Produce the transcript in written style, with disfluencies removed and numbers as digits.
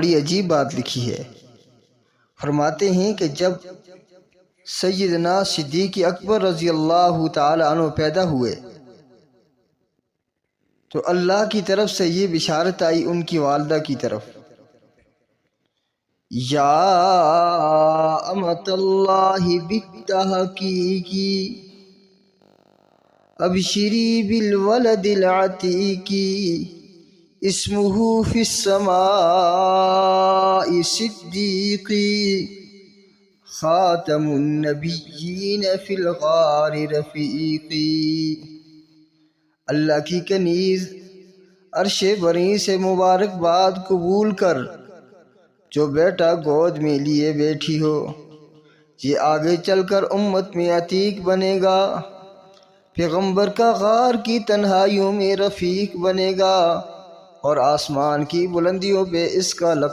بڑی عجیب بات لکھی ہے۔ فرماتے ہیں کہ جب سیدنا صدیق اکبر رضی اللہ تعالی عنہ پیدا ہوئے تو اللہ کی طرف سے یہ بشارت آئی ان کی والدہ کی طرف، یا امۃ اللہ بالتحقیقی ابشری بالولد العتیقی اسمہ فی السماء صدیقی خاتم النبیین فی الغار رفیقی۔ اللہ کی کنیز عرش بری سے مبارکباد قبول کر جو بیٹا گود میں لیے بیٹھی ہو، یہ آگے چل کر امت میں عتیق بنے گا، پیغمبر کا غار کی تنہائیوں میں رفیق بنے گا، اور آسمان کی بلندیوں پہ اس کا لقب